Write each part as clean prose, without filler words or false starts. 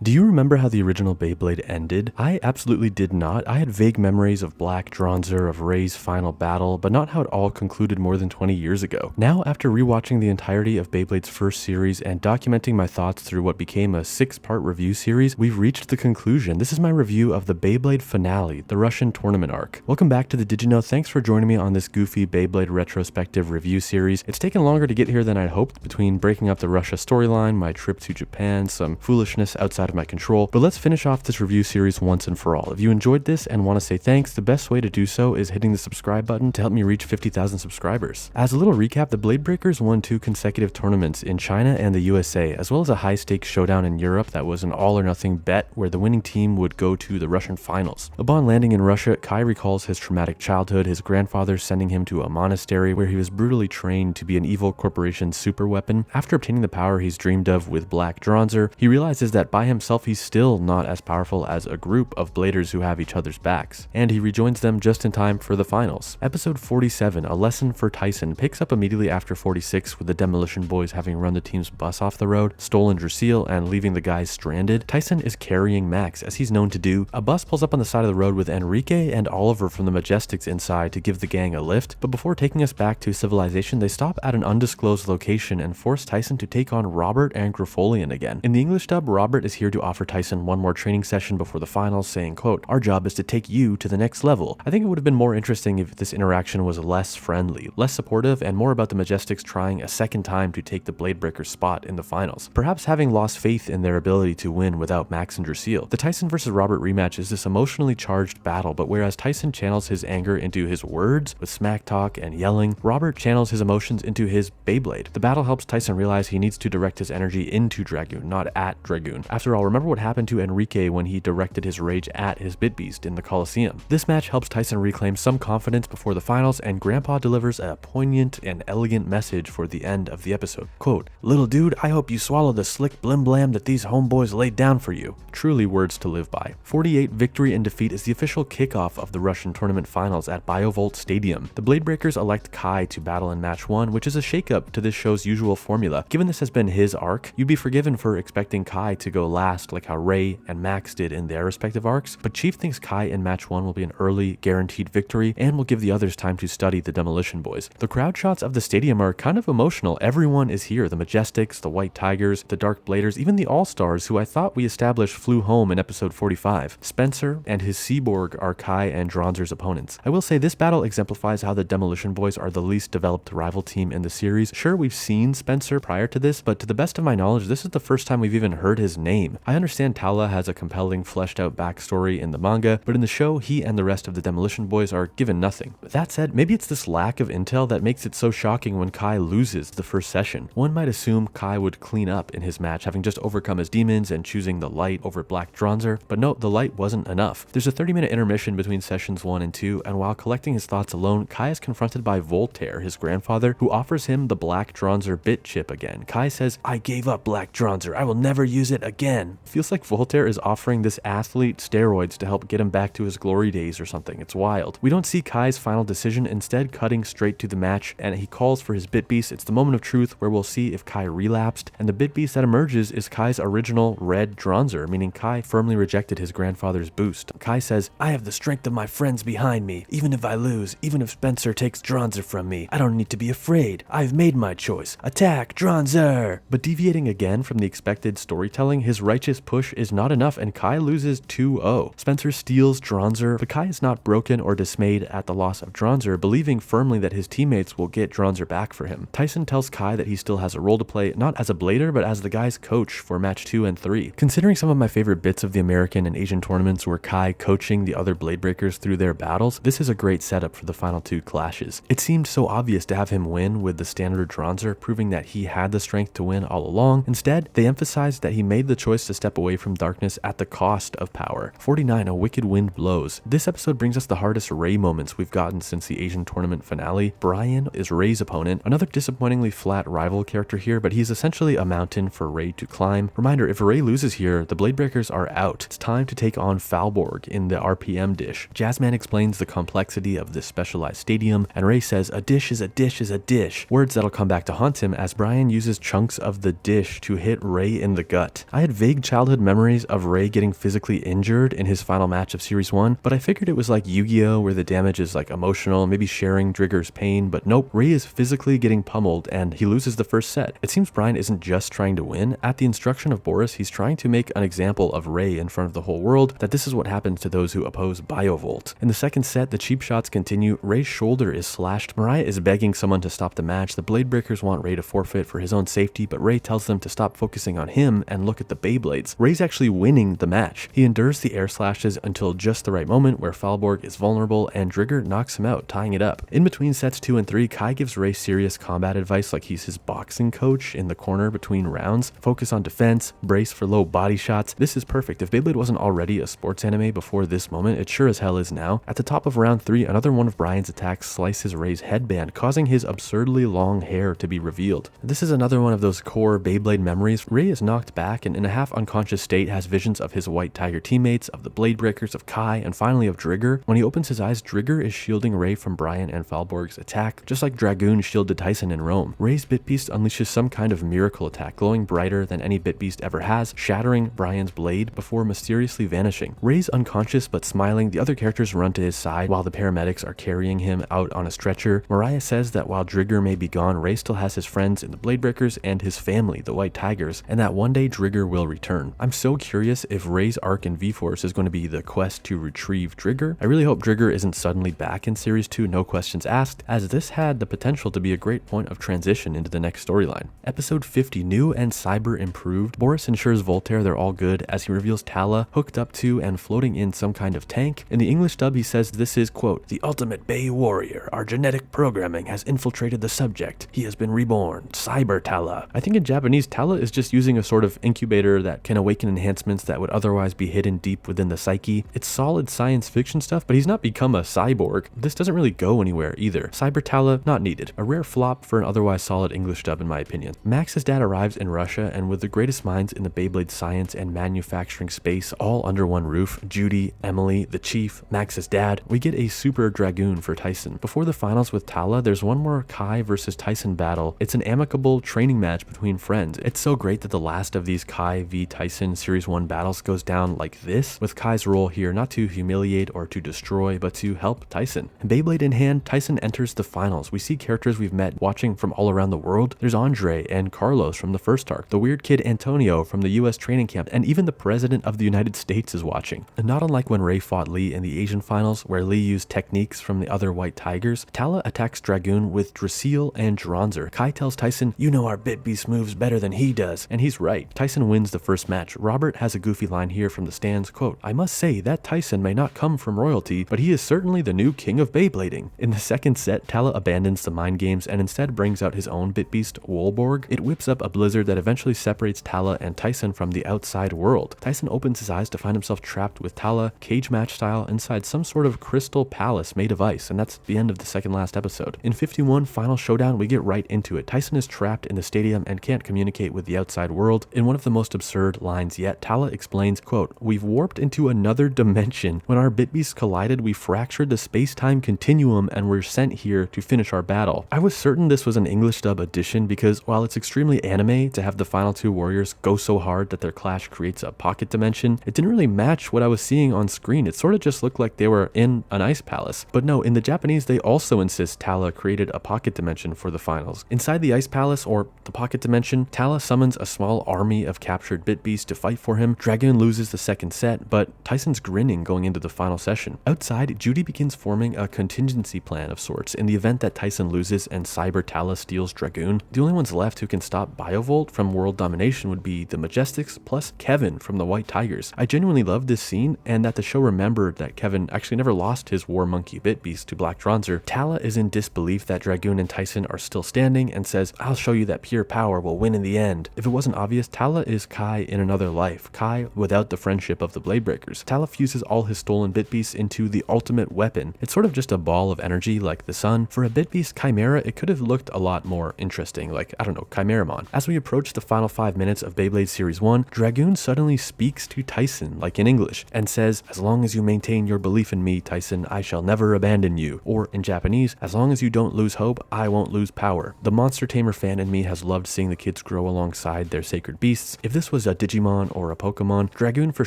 Do you remember how the original Beyblade ended? I absolutely did not. I had vague memories of Black Dronzer, of Ray's final battle, but not how it all concluded more than 20 years ago. Now, after rewatching the entirety of Beyblade's first series and documenting my thoughts through what became a 6-part review series, we've reached the conclusion. This is my review of the Beyblade finale, the Russian tournament arc. Welcome back to the Did You Know? Thanks for joining me on this goofy Beyblade retrospective review series. It's taken longer to get here than I'd hoped between breaking up the Russia storyline, my trip to Japan, some foolishness outside of my control, but let's finish off this review series once and for all. If you enjoyed this and want to say thanks, the best way to do so is hitting the subscribe button to help me reach 50,000 subscribers. As a little recap, the Blade Breakers won 2 consecutive tournaments in China and the USA, as well as a high-stakes showdown in Europe that was an all-or-nothing bet where the winning team would go to the Russian finals. Upon landing in Russia, Kai recalls his traumatic childhood, his grandfather sending him to a monastery where he was brutally trained to be an evil corporation's superweapon. After obtaining the power he's dreamed of with Black Dronzer, he realizes that by himself he's still not as powerful as a group of bladers who have each other's backs, and he rejoins them just in time for the finals. Episode 47, A Lesson for Tyson, picks up immediately after 46 with the Demolition Boys having run the team's bus off the road, stolen Drasil, and leaving the guys stranded. Tyson is carrying Max, as he's known to do. A bus pulls up on the side of the road with Enrique and Oliver from the Majestics inside to give the gang a lift, but before taking us back to civilization, they stop at an undisclosed location and force Tyson to take on Robert and Grifolian again. In the English dub, Robert is here to offer Tyson one more training session before the finals, saying, quote, "Our job is to take you to the next level." I think it would have been more interesting if this interaction was less friendly, less supportive, and more about the Majestics trying a second time to take the Bladebreaker's spot in the finals, perhaps having lost faith in their ability to win without Max and Drasil. The Tyson versus Robert rematch is this emotionally charged battle, but whereas Tyson channels his anger into his words with smack talk and yelling, Robert channels his emotions into his Beyblade. The battle helps Tyson realize he needs to direct his energy into Dragoon, not at Dragoon. After all, remember what happened to Enrique when he directed his rage at his Bitbeast in the Coliseum. This match helps Tyson reclaim some confidence before the finals, and Grandpa delivers a poignant and elegant message for the end of the episode. Quote, "Little dude, I hope you swallow the slick blim blam that these homeboys laid down for you." Truly words to live by. 48 Victory and Defeat is the official kickoff of the Russian tournament finals at Biovolt Stadium. The Blade Breakers elect Kai to battle in match 1, which is a shakeup to this show's usual formula. Given this has been his arc, you'd be forgiven for expecting Kai to go last like how Ray and Max did in their respective arcs, but Chief thinks Kai in match 1 will be an early, guaranteed victory and will give the others time to study the Demolition Boys. The crowd shots of the stadium are kind of emotional. Everyone is here. The Majestics, the White Tigers, the Dark Bladers, even the All-Stars, who I thought we established flew home in episode 45. Spencer and his Seaborg are Kai and Dronzer's opponents. I will say this battle exemplifies how the Demolition Boys are the least developed rival team in the series. Sure, we've seen Spencer prior to this, but to the best of my knowledge, this is the first time we've even heard his name. I understand Tala has a compelling, fleshed out backstory in the manga, but in the show, he and the rest of the Demolition Boys are given nothing. With that said, maybe it's this lack of intel that makes it so shocking when Kai loses the first session. One might assume Kai would clean up in his match, having just overcome his demons and choosing the light over Black Dronzer, but no, the light wasn't enough. There's a 30-minute intermission between sessions 1 and 2, and while collecting his thoughts alone, Kai is confronted by Voltaire, his grandfather, who offers him the Black Dronzer bit chip again. Kai says, "I gave up Black Dronzer, I will never use it again." Feels like Voltaire is offering this athlete steroids to help get him back to his glory days or something. It's wild. We don't see Kai's final decision, instead cutting straight to the match, and he calls for his Bitbeast. It's the moment of truth where we'll see if Kai relapsed, and the Bitbeast that emerges is Kai's original Red Dronzer, meaning Kai firmly rejected his grandfather's boost. Kai says, "I have the strength of my friends behind me. Even if I lose, even if Spencer takes Dronzer from me, I don't need to be afraid. I've made my choice. Attack, Dronzer!" But deviating again from the expected storytelling, his righteous push is not enough, and Kai loses 2-0. Spencer steals Dronzer, but Kai is not broken or dismayed at the loss of Dronzer, believing firmly that his teammates will get Dronzer back for him. Tyson tells Kai that he still has a role to play, not as a blader, but as the guy's coach for match 2 and 3. Considering some of my favorite bits of the American and Asian tournaments were Kai coaching the other Blade Breakers through their battles, this is a great setup for the final 2 clashes. It seemed so obvious to have him win with the standard Dronzer, proving that he had the strength to win all along. Instead, they emphasized that he made the choice to step away from darkness at the cost of power. 49, A Wicked Wind Blows. This episode brings us the hardest Ray moments we've gotten since the Asian tournament finale. Brian is Ray's opponent, another disappointingly flat rival character here, but he's essentially a mountain for Ray to climb. Reminder, if Ray loses here, the Blade Breakers are out. It's time to take on Falborg in the RPM dish. Jazzman explains the complexity of this specialized stadium, and Ray says, "A dish is a dish is a dish." Words that'll come back to haunt him as Brian uses chunks of the dish to hit Ray in the gut. I had vague vague childhood memories of Ray getting physically injured in his final match of Series 1, but I figured it was like Yu-Gi-Oh! Where the damage is like emotional, maybe sharing Drigger's pain, but nope, Ray is physically getting pummeled and he loses the first set. It seems Brian isn't just trying to win. At the instruction of Boris, he's trying to make an example of Ray in front of the whole world, that this is what happens to those who oppose Biovolt. In the second set, the cheap shots continue. Ray's shoulder is slashed. Mariah is begging someone to stop the match. The Blade Breakers want Ray to forfeit for his own safety, but Ray tells them to stop focusing on him and look at the Beyblades. Ray's actually winning the match. He endures the air slashes until just the right moment where Falborg is vulnerable and Drigger knocks him out, tying it up. In between sets 2 and 3, Kai gives Ray serious combat advice like he's his boxing coach in the corner between rounds. Focus on defense, brace for low body shots. This is perfect. If Beyblade wasn't already a sports anime before this moment, it sure as hell is now. At the top of round 3, another one of Brian's attacks slices Ray's headband, causing his absurdly long hair to be revealed. This is another one of those core Beyblade memories. Ray is knocked back and in a half unconscious state has visions of his White Tiger teammates, of the Blade Breakers, of Kai, and finally of Drigger. When he opens his eyes, Drigger is shielding Ray from Brian and Falborg's attack, just like Dragoon shielded Tyson in Rome. Ray's Bit Beast unleashes some kind of miracle attack, glowing brighter than any Bit Beast ever has, shattering Brian's blade before mysteriously vanishing. Ray's unconscious but smiling. The other characters run to his side while the paramedics are carrying him out on a stretcher. Mariah says that while Drigger may be gone, Ray still has his friends in the Blade Breakers and his family, the White Tigers, and that one day Drigger will return. I'm so curious if Ray's arc in V-Force is going to be the quest to retrieve Drigger. I really hope Drigger isn't suddenly back in Series 2, no questions asked, as this had the potential to be a great point of transition into the next storyline. Episode 50, New and Cyber Improved. Boris ensures Voltaire they're all good as he reveals Tala hooked up to and floating in some kind of tank. In the English dub, he says this is, quote, the ultimate Bay warrior. Our genetic programming has infiltrated the subject. He has been reborn. Cyber Tala. I think in Japanese, Tala is just using a sort of incubator that can awaken enhancements that would otherwise be hidden deep within the psyche. It's solid science fiction stuff, but he's not become a cyborg. This doesn't really go anywhere either. Cyber Tala, not needed. A rare flop for an otherwise solid English dub in my opinion. Max's dad arrives in Russia, and with the greatest minds in the Beyblade science and manufacturing space all under one roof, Judy, Emily, the Chief, Max's dad, we get a Super Dragoon for Tyson. Before the finals with Tala, there's one more Kai versus Tyson battle. It's an amicable training match between friends. It's so great that the last of these Kai v Tyson Series 1 battles goes down like this, with Kai's role here not to humiliate or to destroy, but to help Tyson. And Beyblade in hand, Tyson enters the finals. We see characters we've met watching from all around the world. There's Andre and Carlos from the first arc, the weird kid Antonio from the US training camp, and even the President of the United States is watching. And not unlike when Ray fought Lee in the Asian finals, where Lee used techniques from the other White Tigers, Tala attacks Dragoon with Drasil and Dronzer. Kai tells Tyson, you know our Bit Beast moves better than he does, and he's right. Tyson wins the first match. Robert has a goofy line here from the stands, quote, I must say that Tyson may not come from royalty, but he is certainly the new king of Beyblading. In the second set, Tala abandons the mind games and instead brings out his own Bit Beast, Wolborg. It whips up a blizzard that eventually separates Tala and Tyson from the outside world. Tyson opens his eyes to find himself trapped with Tala, cage match style, inside some sort of crystal palace made of ice, and that's the end of the second last episode. In 51, Final Showdown, we get right into it. Tyson is trapped in the stadium and can't communicate with the outside world. In one of the most absurd lines yet, Tala explains, quote, we've warped into another dimension. When our Bit Beasts collided, we fractured the space-time continuum and were sent here to finish our battle. I was certain this was an English dub edition because while it's extremely anime to have the final two warriors go so hard that their clash creates a pocket dimension, it didn't really match what I was seeing on screen. It sort of just looked like they were in an ice palace. But no, in the Japanese, they also insist Tala created a pocket dimension for the finals. Inside the ice palace, or the pocket dimension, Tala summons a small army of captured Bit Beasts to fight for him. Dragoon loses the second set, but Tyson's grinning going into the final session. Outside, Judy begins forming a contingency plan of sorts in the event that Tyson loses and Cyber Tala steals Dragoon. The only ones left who can stop Biovolt from world domination would be the Majestics plus Kevin from the White Tigers. I genuinely love this scene and that the show remembered that Kevin actually never lost his War Monkey Bit Beast to Black Dronzer. Tala is in disbelief that Dragoon and Tyson are still standing and says, I'll show you that pure power will win in the end. If it wasn't obvious, Tala is Kai in another life. Kai without the friendship of the Blade Breakers. Tala fuses all his stolen Bit Beasts into the ultimate weapon. It's sort of just a ball of energy like the sun. For a Bit Beast Chimera, it could have looked a lot more interesting, like, I don't know, Chimeramon. As we approach the final 5 minutes of Beyblade Series 1, Dragoon suddenly speaks to Tyson, like in English, and says, as long as you maintain your belief in me, Tyson, I shall never abandon you. Or in Japanese, as long as you don't lose hope, I won't lose power. The Monster Tamer fan in me has loved seeing the kids grow alongside their sacred beasts. If this was was a Digimon or a Pokemon, Dragoon for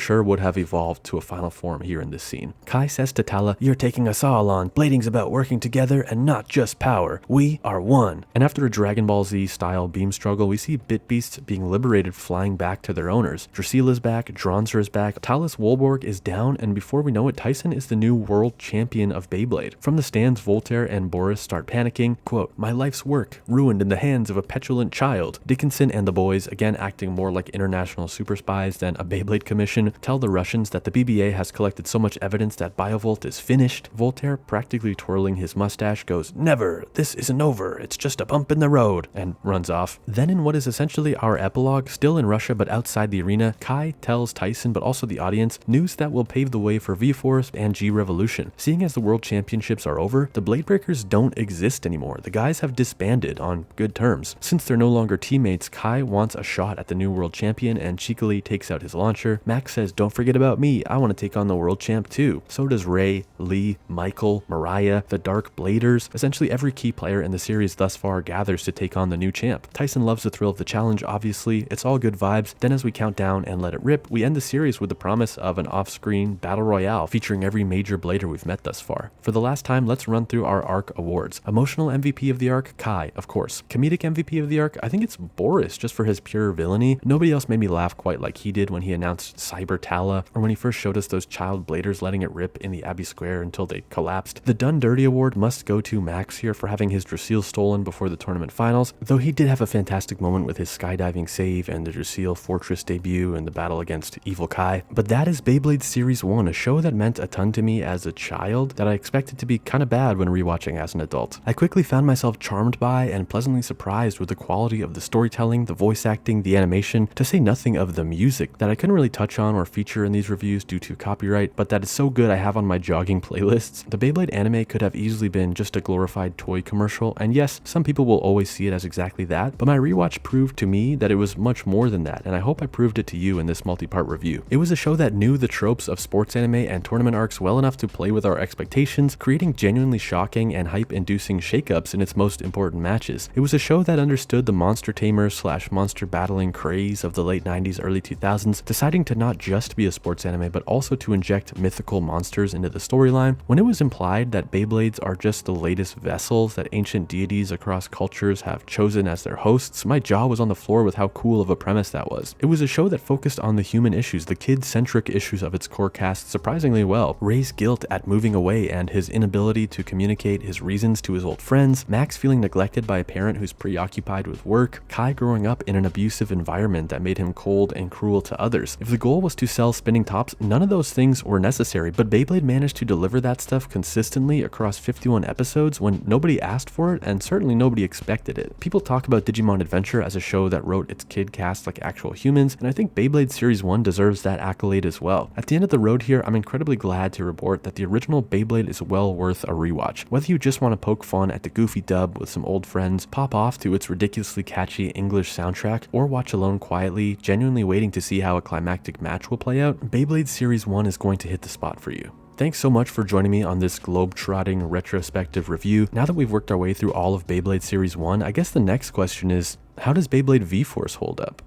sure would have evolved to a final form here in this scene. Kai says to Tala, "You're taking us all on. Blading's about working together and not just power. We are one." And after a Dragon Ball Z style beam struggle, we see Bit Beasts being liberated, flying back to their owners. Dracila is back, Dronzer is back, Talus Wolborg is down, and before we know it, Tyson is the new world champion of Beyblade. From the stands, Voltaire and Boris start panicking. Quote, "My life's work ruined in the hands of a petulant child." Dickinson and the boys, again acting more like international super spies than a Beyblade commission, tell the Russians that the BBA has collected so much evidence that Biovolt is finished. Voltaire, practically twirling his mustache, goes, "Never, this isn't over, it's just a bump in the road," and runs off. Then in what is essentially our epilogue, still in Russia but outside the arena, Kai tells Tyson but also the audience news that will pave the way for V-Force and G-Revolution. Seeing as the World Championships are over, the Blade Breakers don't exist anymore. The guys have disbanded on good terms. Since they're no longer teammates, Kai wants a shot at the new world champion and cheekily takes out his launcher. Max says, "Don't forget about me, I want to take on the world champ too." So does Ray, Lee, Michael, Mariah, the Dark Bladers. Essentially every key player in the series thus far gathers to take on the new champ. Tyson loves the thrill of the challenge, obviously. It's all good vibes. Then as we count down and let it rip, we end the series with the promise of an off-screen battle royale featuring every major Blader we've met thus far. For the last time, let's run through our arc awards. Emotional MVP of the arc, Kai, of course. Comedic MVP of the arc, I think it's Boris, just for his pure villainy. Nobody else made me laugh quite like he did when he announced Cyber Tala, or when he first showed us those child Bladers letting it rip in the Abbey Square until they collapsed. The Done Dirty award must go to Max here for having his Dracil stolen before the tournament finals, though he did have a fantastic moment with his skydiving save and the Dracil Fortress debut and the battle against Evil Kai. But that is Beyblade Series 1, a show that meant a ton to me as a child that I expected to be kinda bad when rewatching as an adult. I quickly found myself charmed by and pleasantly surprised with the quality of the storytelling, the voice acting, the animation, to say nothing of the music that I couldn't really touch on or feature in these reviews due to copyright, but that is so good I have on my jogging playlists. The Beyblade anime could have easily been just a glorified toy commercial, and yes, some people will always see it as exactly that, but my rewatch proved to me that it was much more than that, and I hope I proved it to you in this multi-part review. It was a show that knew the tropes of sports anime and tournament arcs well enough to play with our expectations, creating genuinely shocking and hype-inducing shakeups in its most important matches. It was a show that understood the monster tamer / monster battling craze of the late 90s, early 2000s, deciding to not just be a sports anime but also to inject mythical monsters into the storyline. When it was implied that Beyblades are just the latest vessels that ancient deities across cultures have chosen as their hosts, my jaw was on the floor with how cool of a premise that was. It was a show that focused on the human issues, the kid-centric issues of its core cast surprisingly well. Ray's guilt at moving away and his inability to communicate his reasons to his old friends, Max feeling neglected by a parent who's preoccupied with work, Kai growing up in an abusive environment that made him cold and cruel to others. If the goal was to sell spinning tops, none of those things were necessary, but Beyblade managed to deliver that stuff consistently across 51 episodes when nobody asked for it and certainly nobody expected it. People talk about Digimon Adventure as a show that wrote its kid cast like actual humans, and I think Beyblade Series 1 deserves that accolade as well. At the end of the road here, I'm incredibly glad to report that the original Beyblade is well worth a rewatch. Whether you just want to poke fun at the goofy dub with some old friends, pop off to its ridiculously catchy English soundtrack, or watch alone quietly, genuinely waiting to see how a climactic match will play out, Beyblade Series 1 is going to hit the spot for you. Thanks so much for joining me on this globe-trotting retrospective review. Now that we've worked our way through all of Beyblade Series 1, I guess the next question is, how does Beyblade V-Force hold up?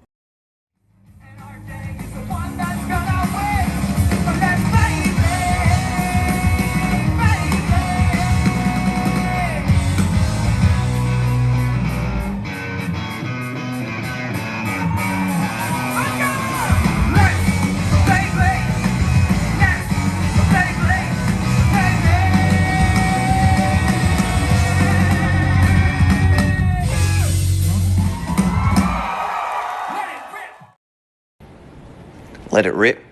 Let it rip.